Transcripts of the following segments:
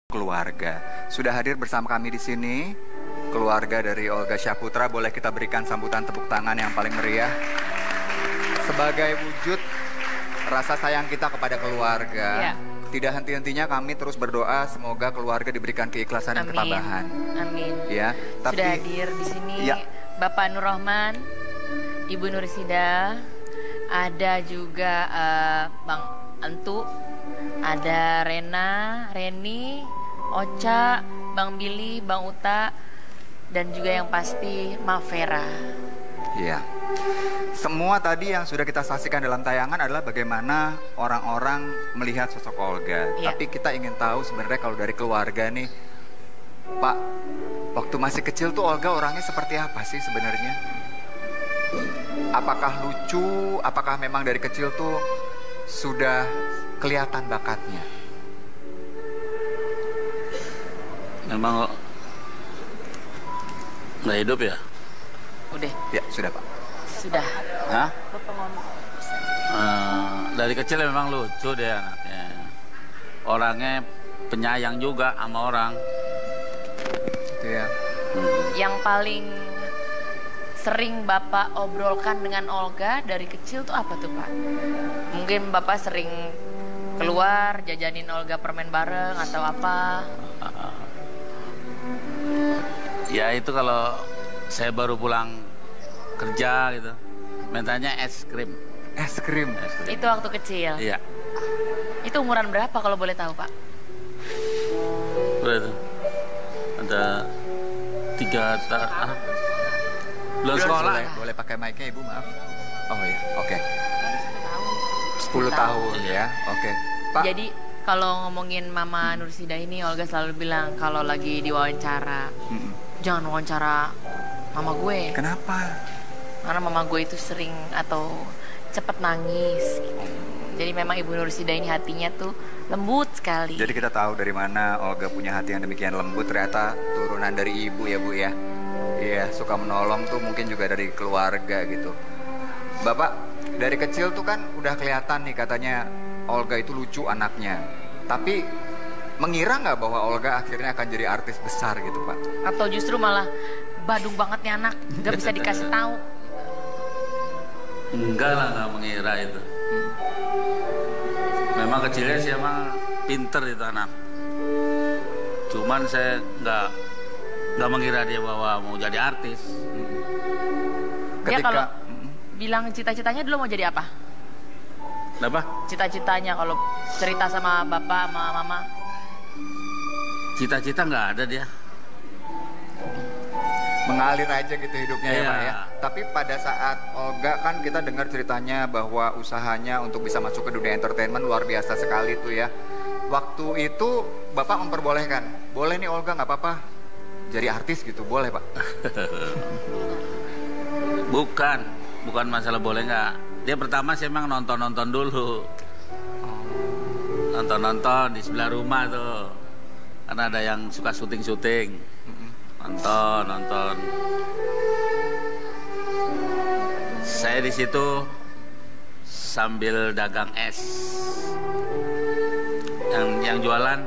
Keluarga. Sudah hadir bersama kami di sini keluarga dari Olga Syahputra. Boleh kita berikan sambutan tepuk tangan yang paling meriah sebagai wujud rasa sayang kita kepada keluarga. Tidak henti-hentinya kami terus berdoa semoga keluarga diberikan keikhlasan dan ketabahan. Amin. Ya, tapi sudah hadir di sini Bapak Nur Rahman, Ibu Nurisida, ada juga Bang Antu, ada Rena, Reni, Ocha, Bang Billy, Bang Uta, dan juga yang pasti Mavera. Iya. Semua tadi yang sudah kita saksikan dalam tayangan adalah bagaimana orang-orang melihat sosok Olga. Tapi kita ingin tahu sebenarnya kalau dari keluarga nih, Pak, waktu masih kecil tuh Olga orangnya seperti apa sih sebenarnya? Apakah lucu? Apakah memang dari kecil tuh sudah kelihatan bakatnya? Memang nggak hidup ya? Udah. Ya, sudah Pak. Sudah. Hah? Bapak ngomong. Dari kecil memang lucu deh anaknya. Orangnya penyayang juga sama orang. Itu ya. Yang paling sering Bapak obrolkan dengan Olga dari kecil tuh apa tuh Pak? Mungkin Bapak sering keluar jajanin Olga permen bareng atau apa? Ya itu kalau saya baru pulang kerja gitu, mintanya es krim. Es krim. Itu waktu kecil? Iya. Itu umuran berapa kalau boleh tahu Pak? Berapa? Ada 3 tahun. Belum sekolah. Boleh pakai mic-nya Ibu, maaf. Oh ya, oke. 10 tahun ya, oke. Pak. Jadi kalau ngomongin Mama Nurisida ini, Olga selalu bilang kalau lagi diwawancara, jangan wawancara mama gue. Kenapa? Karena mama gue itu sering atau cepet nangis gitu. Jadi memang Ibu Nurisida ini hatinya tuh lembut sekali. Jadi kita tahu dari mana Olga punya hati yang demikian lembut. Ternyata turunan dari ibu ya Bu ya. Iya, suka menolong tuh mungkin juga dari keluarga gitu. Bapak, dari kecil tuh kan udah kelihatan nih katanya Olga itu lucu anaknya. Tapi mengira nggak bahwa Olga akhirnya akan jadi artis besar gitu Pak? Atau justru malah badung banget nih anak, nggak bisa dikasih tahu? Enggak lah, nggak mengira itu. Memang kecilnya sih emang pinter itu anak. Cuman saya nggak mengira dia bahwa mau jadi artis. Dia kalau bilang cita-citanya dulu mau jadi apa? Apa? Cita-citanya kalau cerita sama bapak, sama mama? Cita-cita nggak ada dia. Mengalir aja gitu hidupnya ya Pak ya. Tapi pada saat Olga kan kita dengar ceritanya bahwa usahanya untuk bisa masuk ke dunia entertainment luar biasa sekali tuh ya. Waktu itu Bapak memperbolehkan, boleh nih Olga nggak apa-apa jadi artis gitu, boleh Pak? Bukan masalah boleh nggak. Dia pertama sih emang nonton dulu. Nonton di sebelah rumah tuh. Karena ada yang suka syuting. Nonton. Saya di situ sambil dagang es. Yang jualan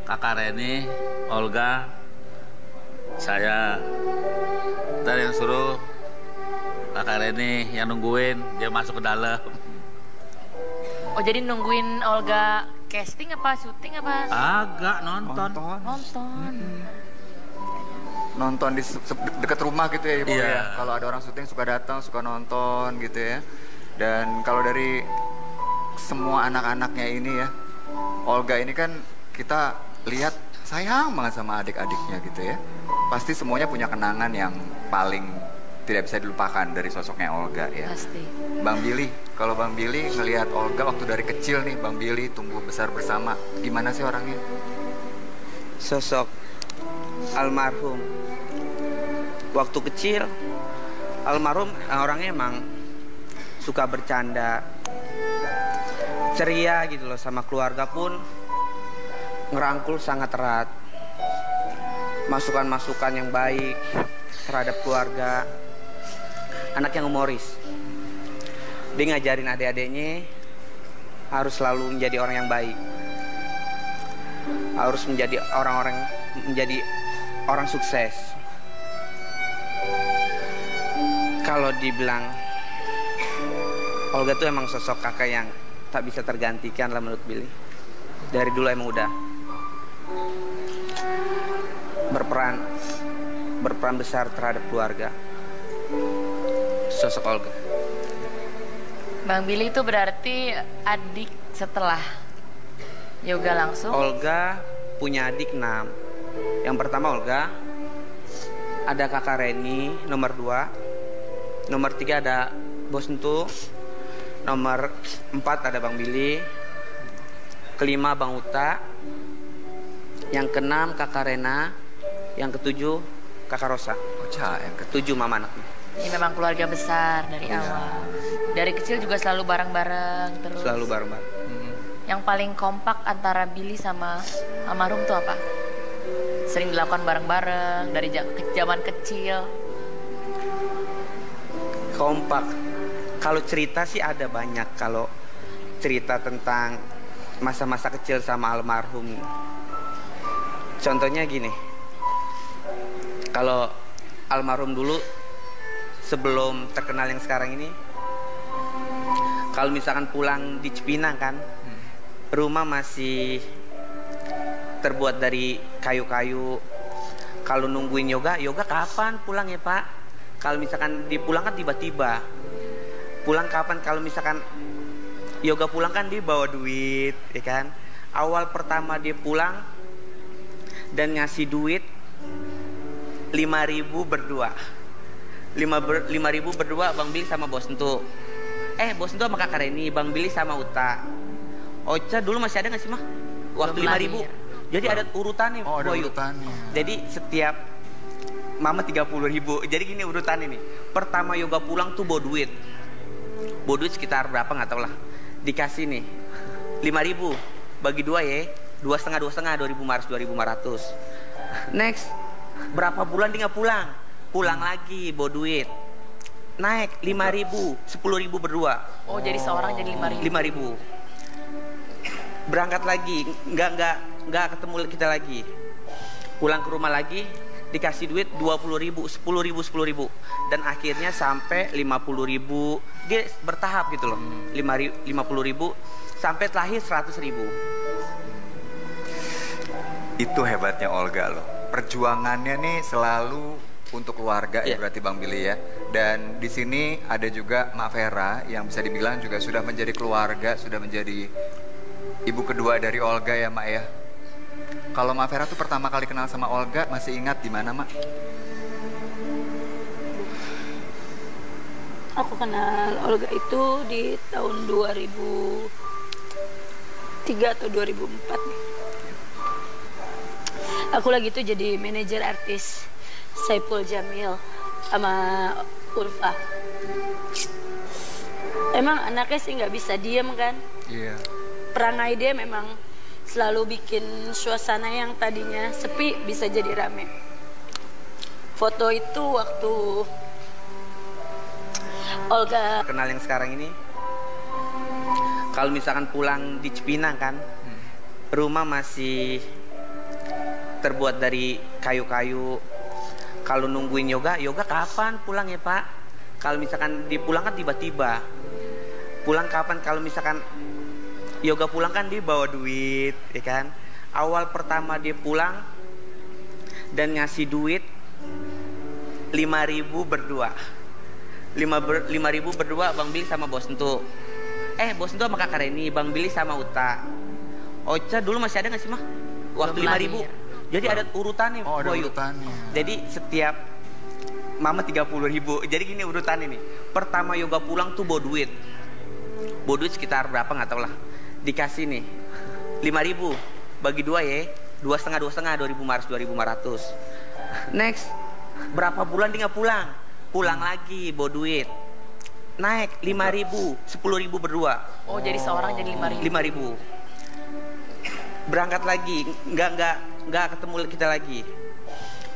Kakak Reni, Olga, saya. Ntar yang suruh Kakak Reni yang nungguin, dia masuk ke dalam. Oh jadi nungguin Olga casting apa syuting apa? Agak nonton. Nonton di dekat rumah gitu ya Ibu ya. Kalau ada orang syuting suka datang, suka nonton gitu ya. Dan kalau dari semua anak-anaknya ini ya, Olga ini kan kita lihat sayang banget sama adik-adiknya gitu ya. Pasti semuanya punya kenangan yang paling tidak bisa dilupakan dari sosoknya Olga ya. Pasti. Bang Billy, kalau Bang Billy ngelihat Olga waktu dari kecil nih, Bang Billy tumbuh besar bersama, gimana sih orangnya? Sosok almarhum. Waktu kecil, almarhum orangnya emang suka bercanda, ceria gitu loh, sama keluarga pun ngerangkul sangat erat. Masukan-masukan yang baik terhadap keluarga. Anak yang humoris. Dia ngajarin adik-adiknya harus selalu menjadi orang yang baik. harus menjadi orang sukses. Kalau dibilang Olga tuh emang sosok kakak yang tak bisa tergantikan lah menurut Billy. Dari dulu emang udah berperan besar terhadap keluarga. Sosok Olga. Bang Billy itu berarti adik setelah Yoga langsung? Olga punya adik 6. Yang pertama Olga, ada kakak Reni, nomor 2. Nomor 3 ada Bos Entu. Nomor 4 ada Bang Billy. Kelima Bang Uta. Yang keenam kakak Rena. Yang ketujuh kakak Rosa. Yang ketujuh mama anaknya. Ini memang keluarga besar dari awal. Dari kecil juga selalu bareng-bareng terus. Selalu bareng-bareng. Yang paling kompak antara Billy sama almarhum tuh apa? Sering dilakukan bareng-bareng dari zaman kecil. Kompak. Kalau cerita sih ada banyak. Kalau cerita tentang masa-masa kecil sama almarhum. Contohnya gini. Kalau almarhum dulu sebelum terkenal yang sekarang ini, kalau misalkan pulang di Cipinang kan, rumah masih terbuat dari kayu-kayu. Kalau nungguin Yoga kapan pulang ya Pak? Kalau misalkan dipulang kan tiba-tiba. Pulang kapan? Kalau misalkan Yoga pulang kan dia bawa duit, ya kan? Awal pertama dia pulang dan ngasih duit 5.000 berdua. 5.000 berdua Bang Billy sama Bos Entu. Bos Entu sama kakak Reni, Bang Billy sama Uta. Ocha dulu masih ada nggak sih mah? Waktu 5.000. Jadi ada urutannya. Oh, ada urutannya. Jadi setiap mama 30.000. Jadi gini urutannya nih. Pertama Yoga pulang tuh bawa duit. Bawa duit sekitar berapa nggak tahu lah. Dikasih nih 5.000 bagi 2 ya. 2,5 Next berapa bulan dia nggak pulang? Pulang lagi bawa duit. Naik 5.000, 10.000 berdua. Oh, jadi seorang jadi 5.000. Berangkat lagi, nggak ketemu kita lagi. Pulang ke rumah lagi, dikasih duit 20.000, 10.000, dan akhirnya sampai 50.000. Dia bertahap gitu loh. 50.000 sampai terakhir 100.000. Itu hebatnya Olga loh. Perjuangannya nih selalu untuk keluarga ya berarti Bang Billy ya. Dan di sini ada juga Mak Vera yang bisa dibilang juga sudah menjadi keluarga, sudah menjadi ibu kedua dari Olga ya Mak ya. Kalau Mak Vera tuh pertama kali kenal sama Olga masih ingat di mana Mak? Aku kenal Olga itu di tahun 2003 atau 2004 nih. Aku lagi tuh jadi manajer artis Saipul Jamil sama Ulfa. Emang anaknya sih nggak bisa diem kan? Iya. Perangai dia memang selalu bikin suasana yang tadinya sepi bisa jadi rame. Foto itu waktu Olga kenal yang sekarang ini, kalau misalkan pulang di Cipinang kan, rumah masih terbuat dari kayu-kayu. Kalau nungguin Yoga kapan pulang ya Pak? Kalau misalkan dipulang kan tiba-tiba. Pulang kapan? Kalau misalkan Yoga pulang kan dia bawa duit, ya kan? Awal pertama dia pulang dan ngasih duit 5.000 berdua. 5.000 berdua Bang Billy sama Bos Entu. Bos Entu sama kakak Reni, Bang Billy sama Uta. Ocha dulu masih ada nggak sih mah? Waktu 5.000. Jadi ada urutannya. Oh, ada urutannya. Jadi setiap mama 30.000. Jadi gini urutannya nih. Pertama Yoga pulang tuh bawa duit. Bawa duit sekitar berapa nggak tahu lah. Dikasih nih 5.000 bagi 2 ya. 2,5 Next berapa bulan dia nggak pulang? Pulang lagi bawa duit. Naik 5.000, 10.000 berdua. Oh, jadi seorang jadi 5.000. Berangkat lagi, nggak ketemu kita lagi.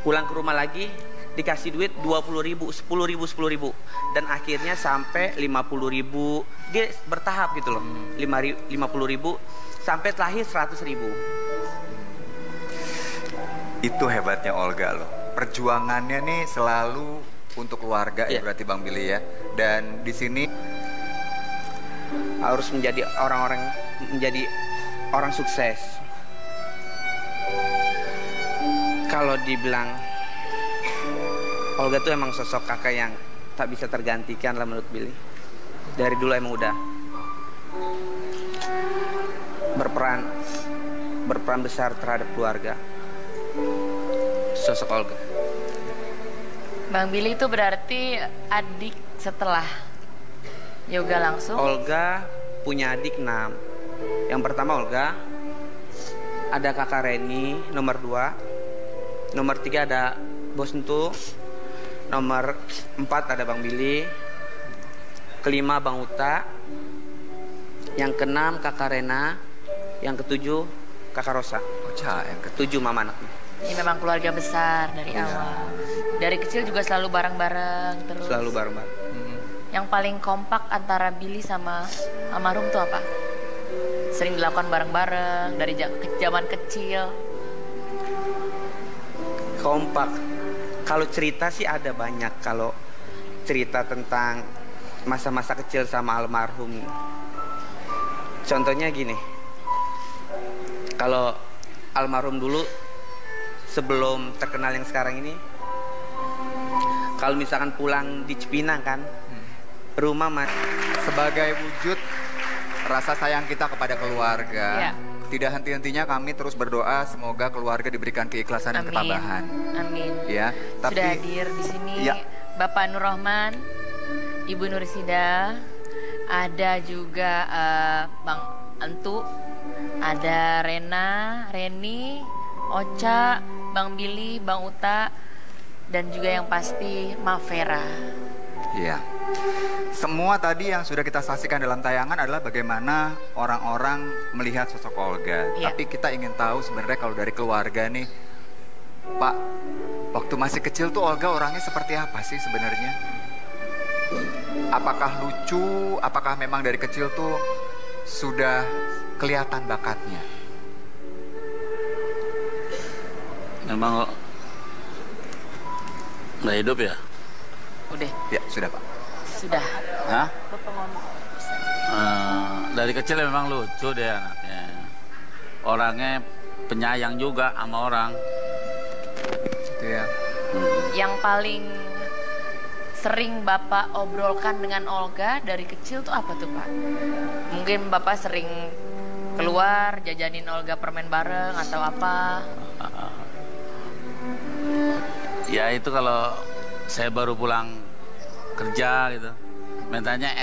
Pulang ke rumah lagi, dikasih duit 20.000, 10.000, dan akhirnya sampai 50.000. Dia bertahap gitu loh. 50.000 sampai terakhir 100.000. Itu hebatnya Olga loh. Perjuangannya nih selalu untuk keluarga ya berarti Bang Billy ya. Dan di sini harus menjadi orang sukses. Kalau dibilang Olga tuh emang sosok kakak yang tak bisa tergantikan lah menurut Billy. Dari dulu emang udah berperan besar terhadap keluarga. Sosok Olga. Bang Billy itu berarti adik setelah Yoga langsung? Olga punya adik 6. Yang pertama Olga, ada kakak Reni, nomor 2. Nomor 3 ada Bos Entu. Nomor 4 ada Bang Billy. Kelima Bang Uta. Yang keenam kakak Rena. Yang ketujuh kakak Rosa. Ocha yang ketujuh mama anaknya. Ini memang keluarga besar dari awal. Dari kecil juga selalu bareng-bareng terus. Selalu bareng-bareng. Yang paling kompak antara Billy sama almarhum tuh apa? Sering dilakukan bareng-bareng dari zaman kecil. Kompak. Kalau cerita sih ada banyak. Kalau cerita tentang masa-masa kecil sama almarhum. Contohnya gini. Kalau almarhum dulu sebelum terkenal yang sekarang ini, kalau misalkan pulang di Cipinang kan, rumah sebagai wujud rasa sayang kita kepada keluarga. Ya. Tidak henti-hentinya kami terus berdoa semoga keluarga diberikan keikhlasan dan ketabahan. Amin. Ya, tapi sudah hadir di sini ya. Bapak Nur Rohman, Ibu Nurisida, ada juga Bang Entu, ada Rena, Reni, Ocha, Bang Billy, Bang Uta, dan juga yang pasti Mavera. Iya. Semua tadi yang sudah kita saksikan dalam tayangan adalah bagaimana orang-orang melihat sosok Olga. Iya. Tapi kita ingin tahu sebenarnya kalau dari keluarga nih, Pak, waktu masih kecil tuh Olga orangnya seperti apa sih sebenarnya? Apakah lucu? Apakah memang dari kecil tuh sudah kelihatan bakatnya? Memang nggak hidup ya? Udah. Ya, sudah Pak. Sudah. Hah? Bapak ngomong. Dari kecil memang lucu deh anaknya. Orangnya penyayang juga sama orang. Itu ya. Yang paling sering Bapak obrolkan dengan Olga dari kecil tuh apa tuh Pak? Mungkin Bapak sering keluar jajanin Olga permen bareng atau apa? Ya itu kalau saya baru pulang kerja gitu, mintanya